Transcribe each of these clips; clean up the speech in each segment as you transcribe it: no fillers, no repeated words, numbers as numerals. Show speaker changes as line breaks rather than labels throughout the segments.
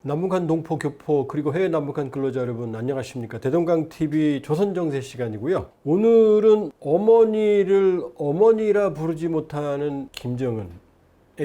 남북한 동포 교포 그리고 해외 남북한 근로자 여러분 안녕하십니까. 대동강TV 조선정세 시간이고요. 오늘은 어머니를 어머니라 부르지 못하는 김정은에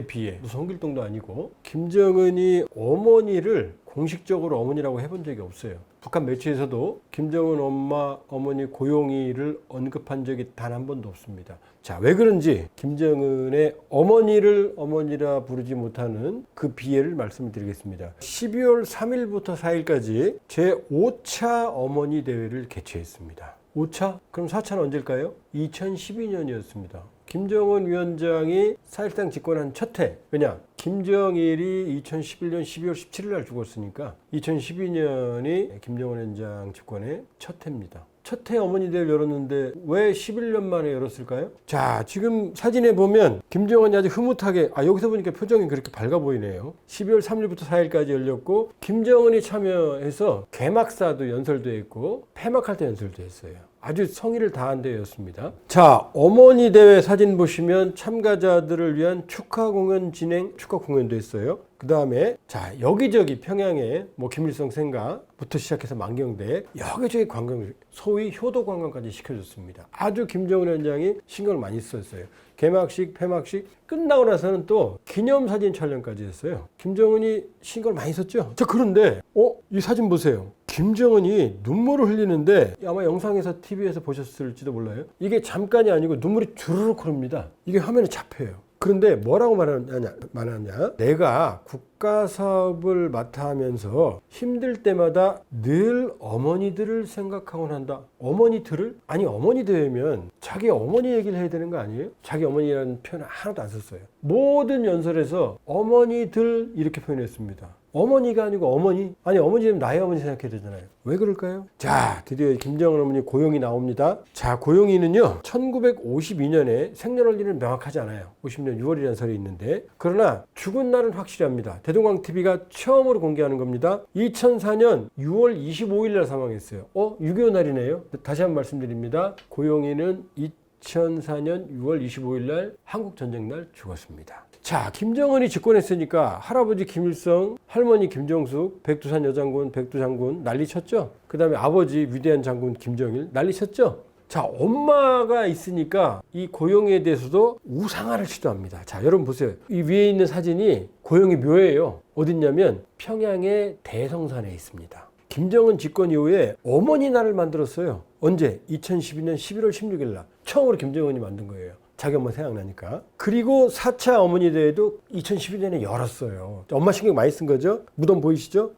비해, 성길동도 아니고 김정은이 어머니를 공식적으로 어머니라고 해본 적이 없어요. 북한 매체에서도 김정은 엄마, 어머니 고용이를 언급한 적이 단 한 번도 없습니다. 자, 왜 그런지 김정은의 어머니를 어머니라 부르지 못하는 그 비애를 말씀을 드리겠습니다. 12월 3일부터 4일까지 제5차 어머니 대회를 개최했습니다. 5차? 그럼 4차는 언제일까요? 2012년이었습니다. 김정은 위원장이 사실상 집권한 첫 해. 왜냐? 김정일이 2011년 12월 17일 날 죽었으니까 2012년이 김정은 위원장 집권의 첫 해입니다. 첫 해 어머니 대회를 열었는데 왜 11년 만에 열었을까요? 자, 지금 사진에 보면 김정은이 아주 흐뭇하게, 여기서 보니까 표정이 그렇게 밝아 보이네요. 12월 3일부터 4일까지 열렸고 김정은이 참여해서 개막사도 연설도 했고 폐막할 때 연설도 했어요. 아주 성의를 다한 대회였습니다. 자, 어머니 대회 사진 보시면 참가자들을 위한 축하 공연 진행, 축하 공연도 했어요. 그 다음에 자, 여기저기 평양에 김일성 생가부터 시작해서 만경대 여기저기 관광, 소위 효도 관광까지 시켜줬습니다. 아주 김정은 위원장이 신경을 많이 썼어요. 개막식, 폐막식 끝나고 나서는 또 기념사진 촬영까지 했어요. 김정은이 신경을 많이 썼죠. 자, 그런데 이 사진 보세요. 김정은이 눈물을 흘리는데 아마 영상에서 TV에서 보셨을지도 몰라요. 이게 잠깐이 아니고 눈물이 주르륵 흐릅니다. 이게 화면에 잡혀요. 그런데 뭐라고 말하냐? 내가 국가 사업을 맡아 하면서 힘들 때마다 늘 어머니들을 생각하곤 한다. 어머니들을? 아니, 어머니 대회면 자기 어머니 얘기를 해야 되는 거 아니에요? 자기 어머니라는 표현을 하나도 안 썼어요. 모든 연설에서 어머니들 이렇게 표현했습니다. 어머니가 아니고 어머니? 아니, 어머니 되면 나의 어머니 생각해야 되잖아요. 왜 그럴까요? 자, 드디어 김정은 어머니 고용이 나옵니다. 자, 고용이는요 1952년에 생년월일은 명확하지 않아요. 50년 6월이라는 설이 있는데, 그러나 죽은 날은 확실합니다. 대동강TV가 처음으로 공개하는 겁니다. 2004년 6월 25일 날 사망했어요. 6.25 날이네요. 다시 한번 말씀드립니다. 고용이는 2004년 6월 25일 날 한국전쟁 날 죽었습니다. 자, 김정은이 집권했으니까 할아버지 김일성, 할머니 김정숙, 백두산 여장군, 백두장군 난리쳤죠. 그 다음에 아버지 위대한 장군 김정일 난리쳤죠. 자, 엄마가 있으니까 이 고용에 대해서도 우상화를 시도합니다. 자, 여러분 보세요. 이 위에 있는 사진이 고용이 묘예요. 어딨냐면 평양의 대성산에 있습니다. 김정은 집권 이후에 어머니 날을 만들었어요. 언제? 2012년 11월 16일 날 처음으로 김정은이 만든 거예요. 자기 엄마 생각나니까. 그리고 4차 어머니 대회도 2012년에 열었어요. 엄마 신경 많이 쓴 거죠. 무덤 보이시죠?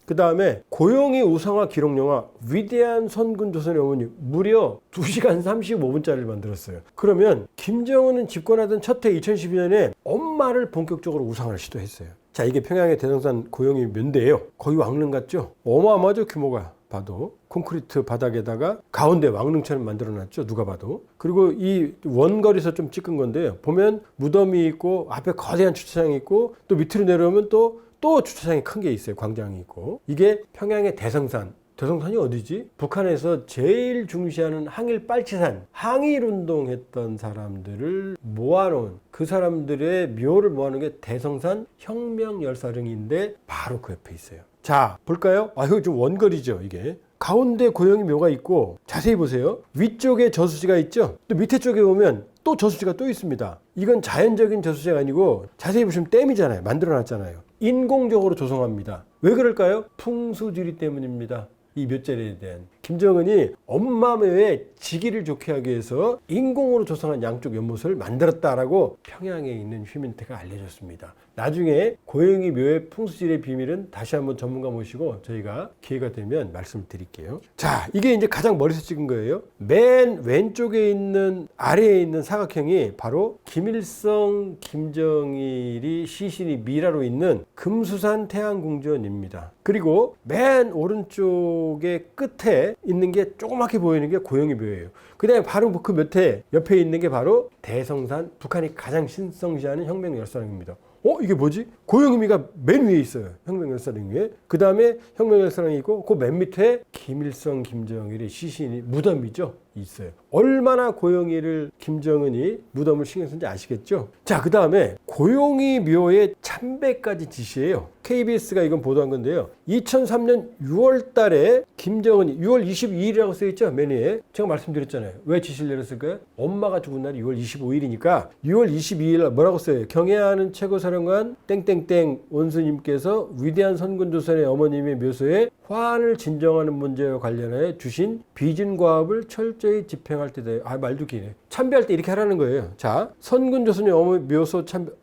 그 다음에 고용이 우상화 기록영화 위대한 선군 조선의 어머니 무려 2시간 35분짜리를 만들었어요. 그러면 김정은은 집권하던 첫 해 2012년에 엄마를 본격적으로 우상화를 시도했어요. 자, 이게 평양의 대성산 고용이 면대예요. 거의 왕릉 같죠? 어마어마하죠, 규모가. 봐도 콘크리트 바닥에다가 가운데 왕릉처럼 만들어놨죠, 누가 봐도. 그리고 이 원거리에서 좀 찍은 건데요, 보면 무덤이 있고 앞에 거대한 주차장이 있고 또 밑으로 내려오면 또 주차장이 큰 게 있어요. 광장이 있고. 이게 평양의 대성산. 대성산이 어디지? 북한에서 제일 중시하는 항일 빨치산, 항일 운동했던 사람들을 모아놓은, 그 사람들의 묘를 모아놓은 게 대성산 혁명열사릉인데 바로 그 옆에 있어요. 자, 볼까요? 이거 좀 원거리죠, 이게. 가운데 고용이 묘가 있고, 자세히 보세요. 위쪽에 저수지가 있죠? 또 밑에 쪽에 보면 또 저수지가 또 있습니다. 이건 자연적인 저수지가 아니고, 자세히 보시면 댐이잖아요. 만들어놨잖아요. 인공적으로 조성합니다. 왜 그럴까요? 풍수지리 때문입니다. 이 몇 자리에 대한. 김정은이 엄마 묘에 지기를 좋게 하기 위해서 인공으로 조성한 양쪽 연못을 만들었다라고 평양에 있는 휴민트가 알려줬습니다. 나중에 고용이 묘의 풍수지리의 비밀은 다시 한번 전문가 모시고 저희가 기회가 되면 말씀을 드릴게요. 자, 이게 이제 가장 멀리서 찍은 거예요. 맨 왼쪽에 있는, 아래에 있는 사각형이 바로 김일성, 김정일이 시신이 미라로 있는 금수산 태양궁전입니다. 그리고 맨 오른쪽의 끝에 있는 게 조그맣게 보이는 게 고용이 묘예요. 그 다음에 바로 그 밑에 옆에 있는 게 바로 대성산, 북한이 가장 신성시하는 혁명열사릉입니다. 이게 뭐지? 고용의미가 맨 위에 있어요. 혁명열사릉 위에. 그 다음에 혁명열사릉이 있고 그 맨 밑에 김일성, 김정일의 시신이 무덤이죠. 있어요. 얼마나 고영이를 김정은이 무덤을 신경 쓴지 아시겠죠? 자, 그 다음에 고영이 묘의 참배까지 지시해요. KBS가 이건 보도한 건데요. 2003년 6월 달에 김정은이 6월 22일이라고 써있죠? 메뉴에. 제가 말씀드렸잖아요. 왜 지시를 내렸을까요? 엄마가 죽은 날이 6월 25일이니까 6월 22일 뭐라고 써요? 경애하는 최고사령관 땡땡땡 원수님께서 위대한 선군조선의 어머님의 묘소에 화환을 진정하는 문제와 관련해 주신 비진과업을 철저히 집행할 때다. 말도 기네. 참배할 때 이렇게 하라는 거예요. 자, 선군조선의 어머니 묘소 참배.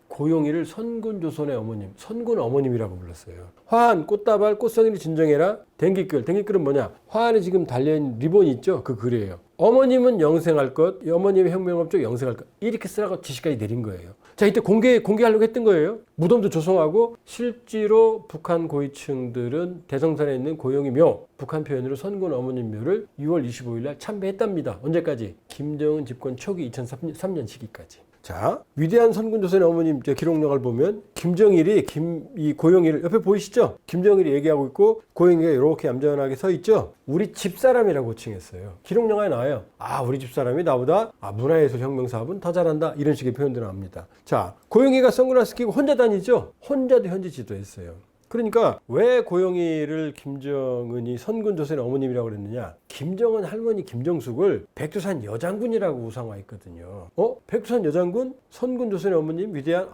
고영이를 선군조선의 어머님, 선군 어머님이라고 불렀어요. 화환, 꽃다발, 꽃송이를 진정해라. 댕기끌, 댕기끌은 뭐냐? 화환에 지금 달려있는 리본이 있죠? 그 글이에요. 어머님은 영생할 것, 어머님의 혁명업적 영생할 것. 이렇게 쓰라고 지시까지 내린 거예요. 자, 이때 공개하려고 했던 거예요. 무덤도 조성하고 실제로 북한 고위층들은 대성산에 있는 고영이 묘, 북한 표현으로 선군 어머님 묘를 6월 25일 날 참배했답니다. 언제까지? 김정은 집권 초기 2003년 시기까지. 자, 위대한 선군조선의 어머님 기록력을 보면 김정일이 이 고영이를 옆에 보이시죠? 김정일이 얘기하고 있고 고영이가 이렇게 얌전하게 서 있죠? 우리 집사람이라고 호칭했어요. 기록력에 나와요. 우리 집사람이 나보다 문화예술 혁명 사업은 더 잘한다. 이런 식의 표현도 나옵니다. 자, 고영이가 선글라스 끼고 혼자 다니죠? 혼자도 현지 지도했어요. 그러니까 왜 고영이를 김정은이 선군조선의 어머님이라고 그랬느냐? 김정은 할머니 김정숙을 백두산 여장군이라고 우상화했거든요. 백두산 여장군, 선군조선의 어머님 위대한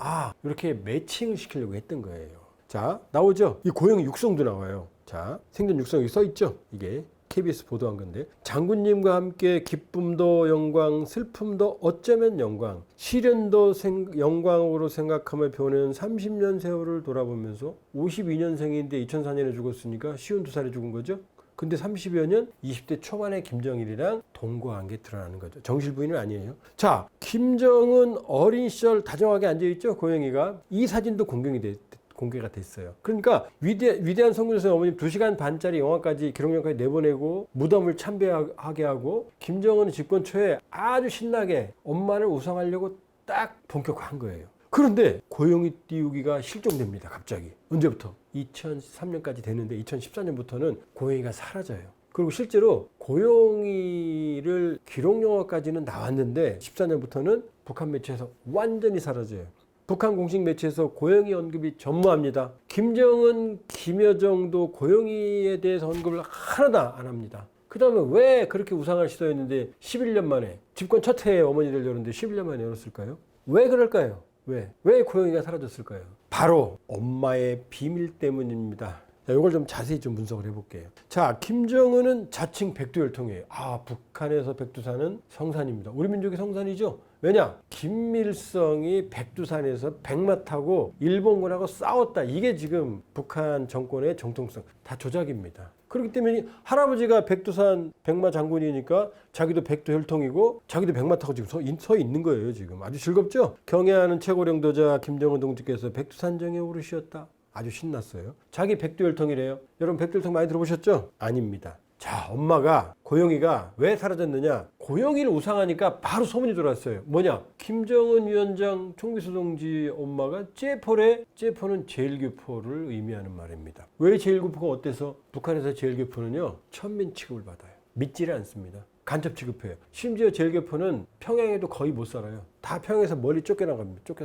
이렇게 매칭을 시키려고 했던 거예요. 자, 나오죠? 이 고영이 육성도 나와요. 자, 생전 육성이 써 있죠? 이게 KBS 보도한 건데, 장군님과 함께 기쁨도 영광, 슬픔도 어쩌면 영광, 시련도 영광으로 생각하며 보낸 30년 세월을 돌아보면서 52년생인데 2004년에 죽었으니까 52살에 죽은 거죠. 근데 30여 년 20대 초반에 김정일이랑 동거한 게 드러나는 거죠. 정실 부인은 아니에요. 자, 김정은 어린 시절 다정하게 앉아있죠, 고영이가. 이 사진도 공개가 됐어요. 그러니까 위대한 선군조선의 어머님 2시간 반짜리 영화까지 기록력까지 내보내고 무덤을 참배하게 하고 김정은은 집권 초에 아주 신나게 엄마를 우상하려고 딱 본격화한 거예요. 그런데 고영이 띄우기가 실종됩니다. 갑자기. 언제부터? 2003년까지 됐는데 2014년부터는 고영이가 사라져요. 그리고 실제로 고영이를 기록영화까지는 나왔는데 14년부터는 북한 매체에서 완전히 사라져요. 북한 공식 매체에서 고영이 언급이 전무합니다. 김정은, 김여정도 고영이에 대해서 언급을 하나도 안 합니다. 그 다음에 왜 그렇게 우상을 시도했는데 11년 만에 집권 첫 해에 어머니를 열었는데 11년 만에 열었을까요? 왜 그럴까요? 왜 고영이가 사라졌을까요? 바로 엄마의 비밀 때문입니다. 자, 이걸 좀 자세히 좀 분석을 해볼게요. 자, 김정은은 자칭 백두혈통이에요. 북한에서 백두산은 성산입니다. 우리 민족의 성산이죠. 왜냐? 김일성이 백두산에서 백마 타고 일본군하고 싸웠다. 이게 지금 북한 정권의 정통성. 다 조작입니다. 그렇기 때문에 할아버지가 백두산 백마 장군이니까 자기도 백두혈통이고 자기도 백마 타고 지금 서 있는 거예요. 지금 아주 즐겁죠? 경애하는 최고령도자 김정은 동지께서 백두산정에 오르셨다. 아주 신났어요. 자기 백두혈통이래요. 여러분 백두혈통 많이 들어보셨죠? 아닙니다. 자, 엄마가 고영이가 왜 사라졌느냐? 고영이를 우상하니까 바로 소문이 돌았어요. 뭐냐? 김정은 위원장 총비서 동지 엄마가 째포는 제일교포를 의미하는 말입니다. 왜 제일교포가 어때서? 북한에서 제일교포는요, 천민 취급을 받아요. 믿지를 않습니다. 간첩 취급해요. 심지어 제일교포는 평양에도 거의 못 살아요. 다 평양에서 멀리 쫓겨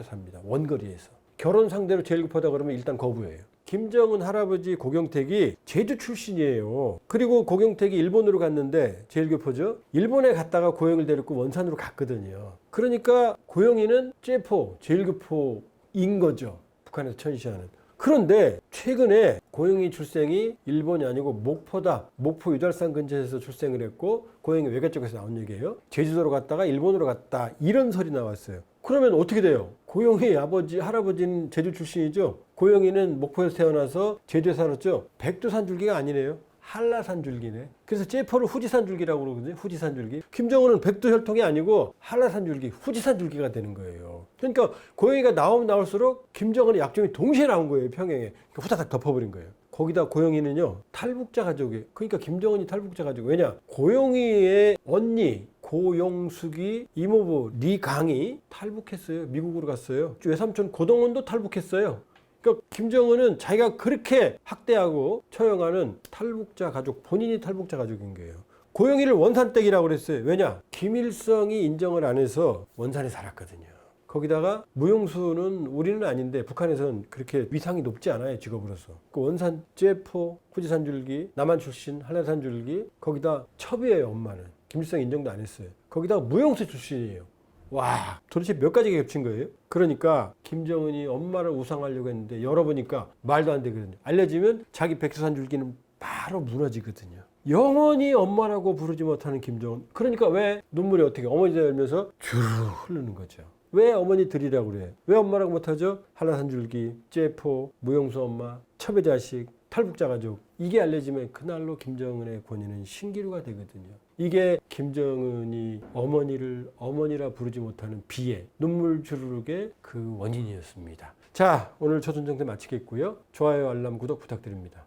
삽니다. 원거리에서. 결혼 상대로 제일교포다 그러면 일단 거부해요. 김정은 할아버지 고경택이 제주 출신이에요. 그리고 고경택이 일본으로 갔는데 제일교포죠. 일본에 갔다가 고영이를 데리고 원산으로 갔거든요. 그러니까 고영이는 제일교포인 거죠. 북한에서 천시하는. 그런데 최근에 고영이 출생이 일본이 아니고 목포다. 목포 유달산 근처에서 출생을 했고 고영이 외가 쪽에서 나온 얘기예요. 제주도로 갔다가 일본으로 갔다. 이런 설이 나왔어요. 그러면 어떻게 돼요? 고영이 할아버지는 제주 출신이죠. 고영이는 목포에서 태어나서 제주에 살았죠. 백두산 줄기가 아니네요. 한라산 줄기네. 그래서 째포를 후지산 줄기라고 그러거든요. 후지산 줄기. 김정은은 백두혈통이 아니고 한라산 줄기, 후지산 줄기가 되는 거예요. 그러니까 고영이가 나오면 나올수록 김정은의 약점이 동시에 나온 거예요. 평양에. 그러니까 후다닥 덮어버린 거예요. 거기다 고영이는요, 탈북자 가족이에요. 그러니까 김정은이 탈북자 가족. 왜냐? 고영이의 언니 고용숙이 이모부 리강이 탈북했어요. 미국으로 갔어요. 외삼촌 고동원도 탈북했어요. 그러니까 김정은은 자기가 그렇게 학대하고 처형하는 탈북자 가족, 본인이 탈북자 가족인 거예요. 고영희를 원산댁이라고 그랬어요. 왜냐? 김일성이 인정을 안 해서 원산에 살았거든요. 거기다가 무용수는 우리는 아닌데 북한에서는 그렇게 위상이 높지 않아요. 직업으로서. 그 원산, 째포, 후지산 줄기, 남한 출신, 한라산 줄기, 거기다 첩이에요. 엄마는. 김일성 인정도 안 했어요. 거기다가 무용수 출신이에요. 와, 도대체 몇 가지가 겹친 거예요? 그러니까 김정은이 엄마를 우상하려고 했는데 열어보니까 말도 안 되거든요. 알려지면 자기 백두산 줄기는 바로 무너지거든요. 영원히 엄마라고 부르지 못하는 김정은. 그러니까 왜 눈물이 어떻게 어머니다 열면서 주르 흐르는 거죠. 왜 어머니 들이라고 그래? 왜 엄마라고 못하죠? 한라산 줄기, 째포, 무용수 엄마, 첩의 자식, 탈북자 가족. 이게 알려지면 그날로 김정은의 권위는 신기루가 되거든요. 이게 김정은이 어머니를 어머니라 부르지 못하는 비애, 눈물 주르륵의 그 원인이었습니다. 자, 오늘 조선정세 마치겠고요. 좋아요, 알람, 구독 부탁드립니다.